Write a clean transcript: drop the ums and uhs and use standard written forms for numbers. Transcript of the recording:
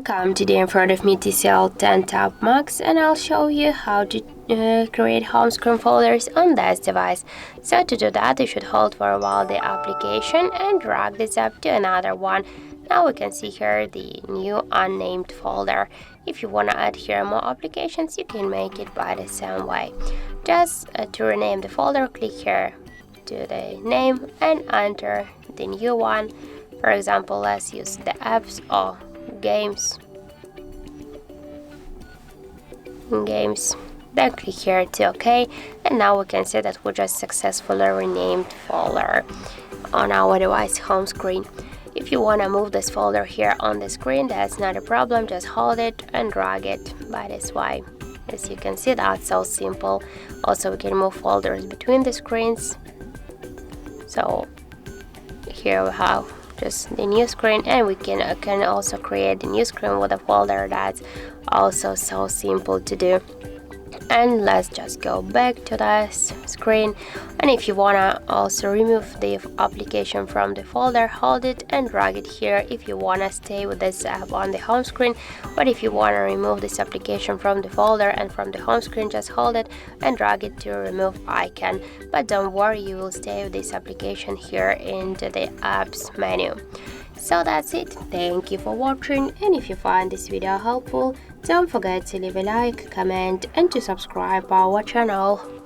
Welcome, today in front of me TCL 10 Tab Max, and I'll show you how to create home screen folders on this device. So to do that, you should hold for a while the application and drag this up to another one. Now we can see here the new unnamed folder. If you want to add here more applications, you can make it by the same way. Just to rename the folder, click here to the name and enter the new one. For example, let's use the apps or games. Then click here to OK, and now we can see that we just successfully renamed folder on our device home screen. If you want to move this folder here on the screen, that's not a problem. Just hold it and drag it by this way. As you can see, that's so simple. Also, we can move folders between the screens. So here we have just the new screen, and we can also create a new screen with a folder. That's also so simple to do. And let's just go back to this screen, and if you wanna also remove the application from the folder, hold it and drag it here if you wanna stay with this app on the home screen. But if you wanna remove this application from the folder and from the home screen, just hold it and drag it to remove icon. But don't worry, you will stay with this application here into the apps menu. So that's it. Thank you for watching, and if you find this video helpful, don't forget to leave a like, comment and to subscribe our channel.